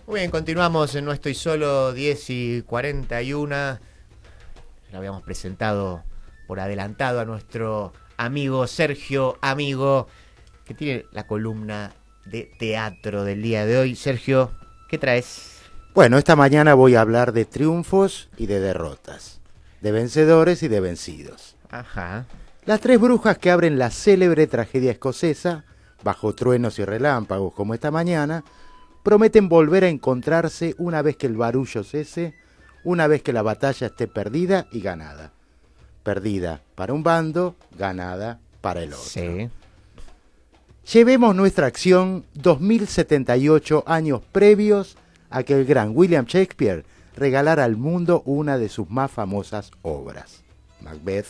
Muy bien, continuamos en No Estoy Solo, 10:41. Lo habíamos presentado por adelantado a nuestro amigo Sergio Amigo, que tiene la columna de teatro del día de hoy. Sergio, ¿qué traes? Bueno, esta mañana voy a hablar de triunfos y de derrotas, de vencedores y de vencidos. Ajá. Las tres brujas que abren la célebre tragedia escocesa, bajo truenos y relámpagos como esta mañana, prometen volver a encontrarse una vez que el barullo cese, una vez que la batalla esté perdida y ganada. Perdida para un bando, ganada para el otro. Sí. Llevemos nuestra acción 2078 años previos a que el gran William Shakespeare regalara al mundo una de sus más famosas obras, Macbeth,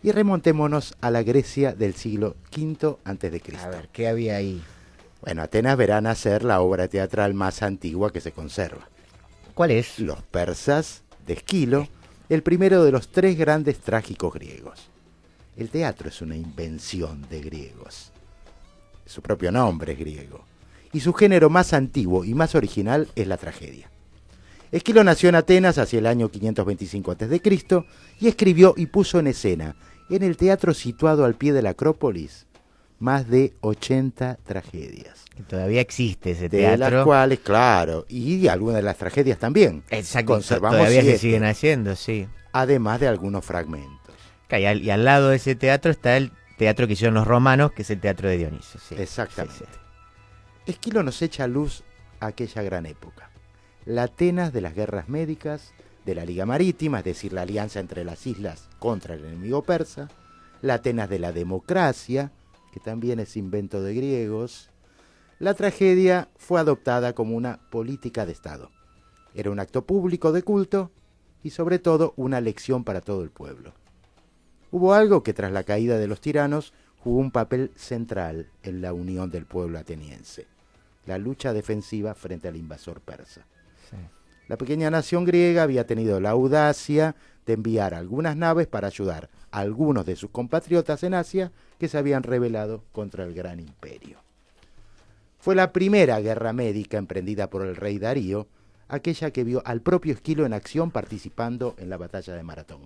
y remontémonos a la Grecia del siglo V a.C. A ver, ¿qué había ahí? Bueno, Atenas verá nacer la obra teatral más antigua que se conserva. ¿Cuál es? Los persas de Esquilo, el primero de los tres grandes trágicos griegos. El teatro es una invención de griegos. Su propio nombre es griego. Y su género más antiguo y más original es la tragedia. Esquilo nació en Atenas hacia el año 525 a.C. y escribió y puso en escena, en el teatro situado al pie de la Acrópolis, más de 80 tragedias. Que todavía existe ese De teatro. las cuales, claro, y algunas de las tragedias también. Exacto, Conservamos todavía 7, se siguen haciendo, sí. además de algunos fragmentos. Y al lado de ese teatro está el teatro que hicieron los romanos, que es el teatro de Dioniso. Sí. Exactamente. Sí, sí. Esquilo nos echa luz a aquella gran época. La Atenas de las guerras médicas, de la Liga Marítima, es decir, la alianza entre las islas contra el enemigo persa, la Atenas de la democracia, que también es invento de griegos. La tragedia fue adoptada como una política de Estado. Era un acto público de culto y sobre todo una lección para todo el pueblo. Hubo algo que tras la caída de los tiranos jugó un papel central en la unión del pueblo ateniense: la lucha defensiva frente al invasor persa. Sí. La pequeña nación griega había tenido la audacia de enviar algunas naves para ayudar a algunos de sus compatriotas en Asia que se habían rebelado contra el gran imperio. Fue la primera guerra médica emprendida por el rey Darío, aquella que vio al propio Esquilo en acción participando en la batalla de Maratón.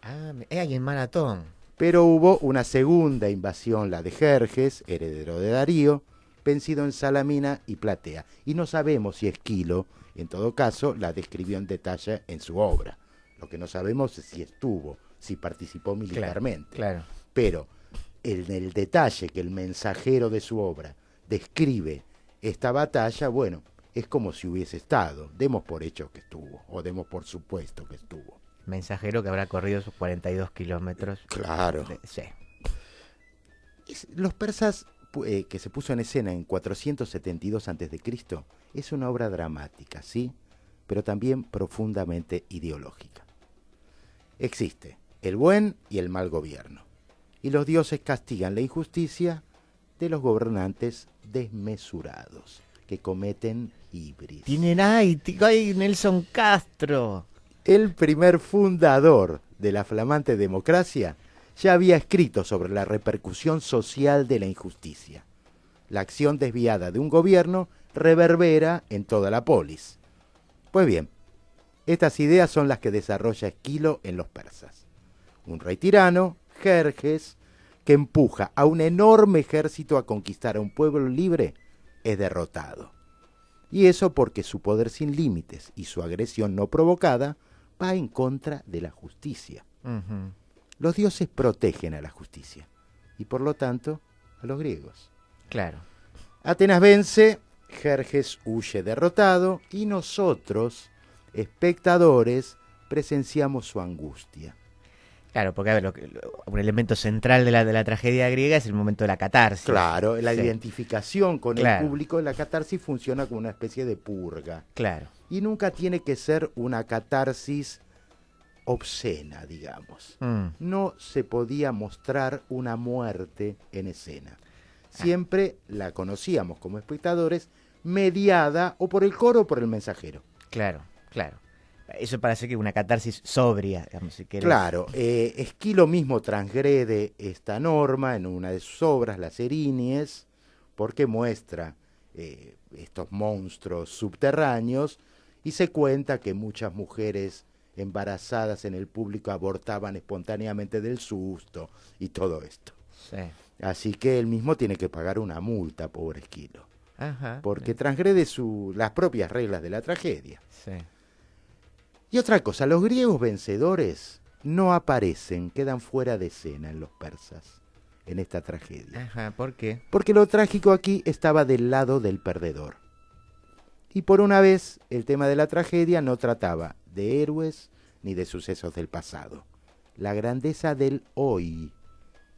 Ah, ahí en Maratón. Pero hubo una segunda invasión, la de Jerjes, heredero de Darío, vencido en Salamina y Platea. Y no sabemos si Esquilo, en todo caso, la describió en detalle en su obra. Lo que no sabemos es si estuvo, si participó militarmente. Claro. Pero en el detalle que el mensajero de su obra describe esta batalla, bueno, es como si hubiese estado. Demos por hecho que estuvo, o demos por supuesto que estuvo. Mensajero que habrá corrido sus 42 kilómetros. Claro. Sí. Los persas, que se puso en escena en 472 a.C., es una obra dramática, sí, pero también profundamente ideológica. Existe el buen y el mal gobierno, y los dioses castigan la injusticia de los gobernantes desmesurados, que cometen ibris. Tienen ahí Nelson Castro. El primer fundador de la flamante democracia ya había escrito sobre la repercusión social de la injusticia. La acción desviada de un gobierno reverbera en toda la polis. Pues bien, estas ideas son las que desarrolla Esquilo en los persas. Un rey tirano, Jerjes, que empuja a un enorme ejército a conquistar a un pueblo libre, es derrotado. Y eso porque su poder sin límites y su agresión no provocada va en contra de la justicia. Uh-huh. Los dioses protegen a la justicia y por lo tanto a los griegos. Claro. Atenas vence, Jerjes huye derrotado y nosotros, espectadores, presenciamos su angustia. Claro, porque a ver, un elemento central de la tragedia griega es el momento de la catarsis. Claro, la Sí. identificación con Claro. el público, la catarsis funciona como una especie de purga. Claro. Y nunca tiene que ser una catarsis obscena, digamos. No se podía mostrar una muerte en escena. Siempre la conocíamos como espectadores, mediada o por el coro o por el mensajero. Claro, claro. Eso parece que una catarsis sobria, digamos, si querés. Claro, Esquilo mismo transgrede esta norma en una de sus obras, Las Erinies, porque muestra estos monstruos subterráneos, y se cuenta que muchas mujeres embarazadas en el público abortaban espontáneamente del susto y todo esto. Sí. Así que él mismo tiene que pagar una multa, pobre Esquilo, Ajá. porque transgrede las propias reglas de la tragedia. Sí. Y otra cosa, los griegos vencedores no aparecen, quedan fuera de escena en los persas, en esta tragedia. Ajá, ¿por qué? Porque lo trágico aquí estaba del lado del perdedor. Y por una vez, el tema de la tragedia no trataba de héroes ni de sucesos del pasado. La grandeza del hoy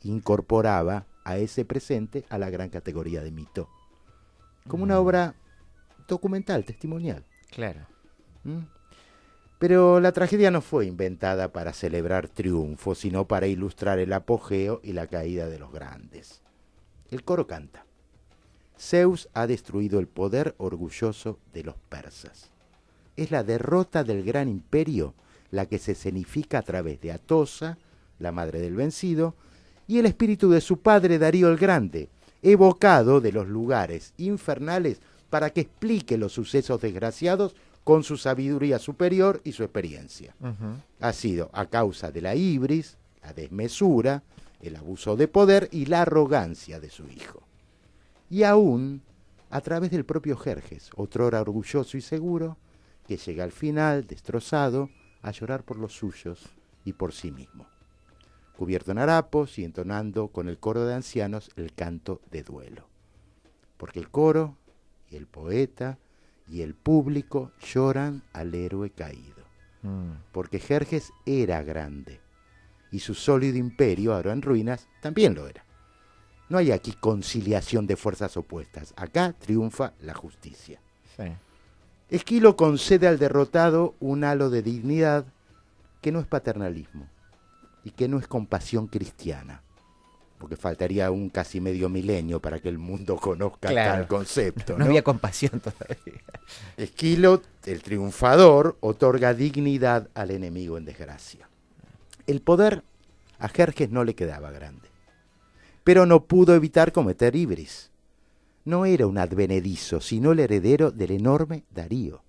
incorporaba a ese presente a la gran categoría de mito. Como una obra documental, testimonial. Claro. ¿Mm? Pero la tragedia no fue inventada para celebrar triunfos, sino para ilustrar el apogeo y la caída de los grandes. El coro canta: Zeus ha destruido el poder orgulloso de los persas. Es la derrota del gran imperio la que se escenifica a través de Atosa, la madre del vencido, y el espíritu de su padre Darío el Grande, evocado de los lugares infernales para que explique los sucesos desgraciados con su sabiduría superior y su experiencia. Ha sido a causa de la ibris, la desmesura, el abuso de poder y la arrogancia de su hijo. Y aún a través del propio Jerjes, otrora orgulloso y seguro, que llega al final, destrozado, a llorar por los suyos y por sí mismo, cubierto en harapos y entonando con el coro de ancianos el canto de duelo. Porque el coro y el poeta y el público lloran al héroe caído. Porque Jerjes era grande y su sólido imperio, ahora en ruinas, también lo era. No hay aquí conciliación de fuerzas opuestas. Acá triunfa la justicia. Sí. Esquilo concede al derrotado un halo de dignidad que no es paternalismo y que no es compasión cristiana, porque faltaría un casi medio milenio para que el mundo conozca tal concepto. No había compasión todavía. Esquilo, el triunfador, otorga dignidad al enemigo en desgracia. El poder a Jerjes no le quedaba grande, pero no pudo evitar cometer ibris. No era un advenedizo, sino el heredero del enorme Darío.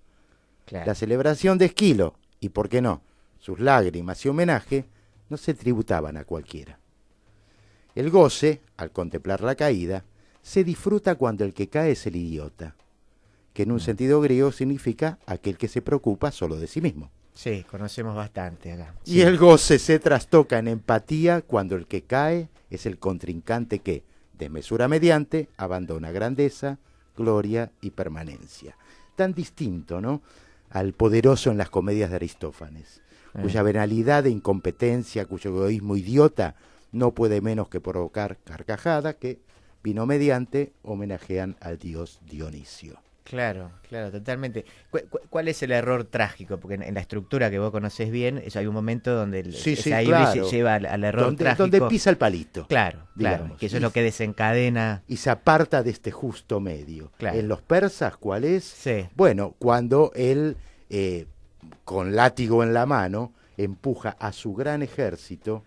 Claro. La celebración de Esquilo, y por qué no, sus lágrimas y homenaje, no se tributaban a cualquiera. El goce, al contemplar la caída, se disfruta cuando el que cae es el idiota, que en un sentido griego significa aquel que se preocupa solo de sí mismo. Sí, conocemos bastante acá. Y Sí. el goce se trastoca en empatía cuando el que cae es el contrincante que, desmesura mediante, abandona grandeza, gloria y permanencia. Tan distinto, ¿no?, al poderoso en las comedias de Aristófanes, cuya venalidad e incompetencia, cuyo egoísmo idiota no puede menos que provocar carcajada, que, vino mediante, homenajean al dios Dionisio. Claro, claro, totalmente. ¿Cuál es el error trágico? Porque en la estructura que vos conocés bien, hay un momento donde esa ibris lleva al error trágico. Donde pisa el palito. Claro, digamos. claro, que eso es lo que desencadena. Y se aparta de este justo medio. Claro. En los persas, ¿cuál es? Sí. Bueno, cuando él, con látigo en la mano, empuja a su gran ejército,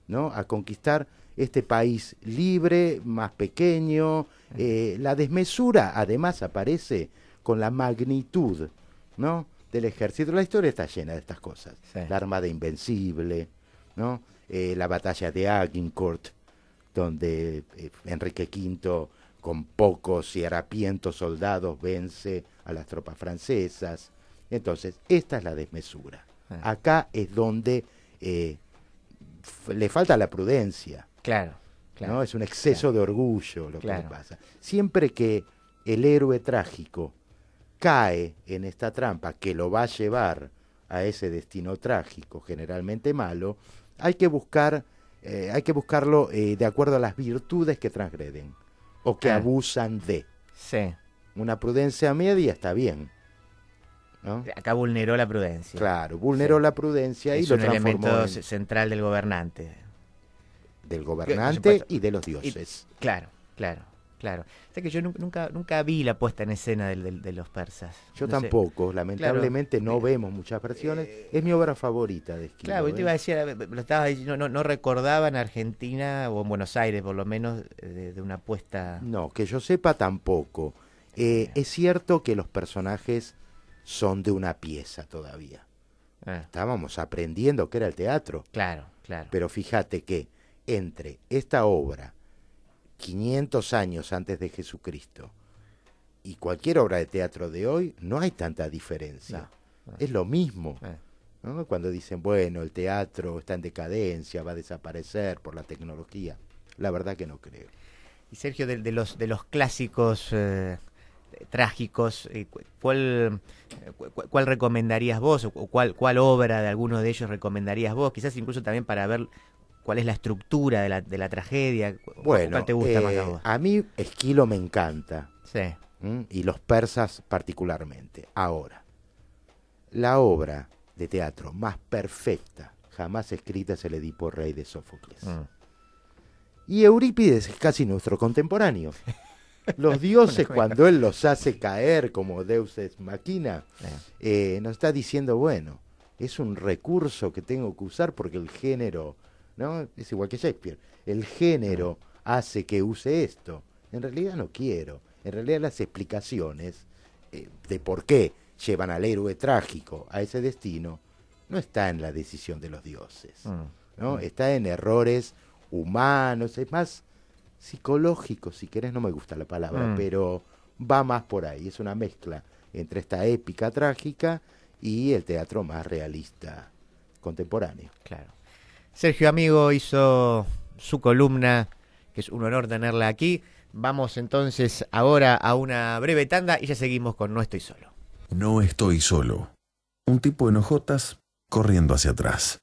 ¿no?, a conquistar este país libre, más pequeño. La desmesura además aparece con la magnitud, ¿no?, del ejército. La historia está llena de estas cosas. Sí. La Armada Invencible, ¿no?, la batalla de Agincourt, donde Enrique V, con pocos y harapientos soldados, vence a las tropas francesas. Entonces, esta es la desmesura. Acá es donde le falta la prudencia. Claro, claro. ¿No? Es un exceso de orgullo lo que le pasa. Siempre que el héroe trágico cae en esta trampa que lo va a llevar a ese destino trágico, generalmente malo, hay que buscarlo de acuerdo a las virtudes que transgreden o que abusan de. Sí. Una prudencia media está bien, ¿no? Acá vulneró la prudencia. Claro, vulneró la prudencia y lo transformó un elemento central del gobernante. Del gobernante y de los dioses. Claro. O sea que yo nunca vi la puesta en escena de los persas. Yo tampoco, lamentablemente no vemos muchas versiones. Es mi obra favorita de Esquilo. Claro, yo te iba a decir, lo estaba diciendo, no recordaba en Argentina, o en Buenos Aires por lo menos, de una puesta... No, que yo sepa tampoco. Es cierto que los personajes son de una pieza todavía. Estábamos aprendiendo qué era el teatro. Claro, claro. Pero fíjate que entre esta obra, 500 años antes de Jesucristo, y cualquier obra de teatro de hoy, no hay tanta diferencia. No. Es lo mismo. ¿No? Cuando dicen, bueno, el teatro está en decadencia, va a desaparecer por la tecnología. La verdad que no creo. Y Sergio, de los clásicos trágicos, ¿cuál recomendarías vos? ¿O cuál obra de alguno de ellos recomendarías vos? Quizás incluso también para ver cuál es la estructura de la tragedia. Bueno, ¿cuál te gusta más a vos? A mí Esquilo me encanta. Sí. Y los persas particularmente. Ahora, la obra de teatro más perfecta jamás escrita es el Edipo Rey de Sófocles. Y Eurípides es casi nuestro contemporáneo. Los dioses, cuando él los hace caer como Deus ex machina, nos está diciendo, bueno, es un recurso que tengo que usar porque el género, ¿no? Es igual que Shakespeare, el género hace que use esto. En realidad no quiero. En realidad las explicaciones de por qué llevan al héroe trágico a ese destino no está en la decisión de los dioses, ¿no? Está en errores humanos, es más psicológico, si querés, no me gusta la palabra, pero va más por ahí. Es una mezcla entre esta épica trágica y el teatro más realista contemporáneo. Claro. Sergio Amigo hizo su columna, que es un honor tenerla aquí. Vamos entonces ahora a una breve tanda y ya seguimos con No Estoy Solo. No estoy solo. Un tipo en hojotas corriendo hacia atrás.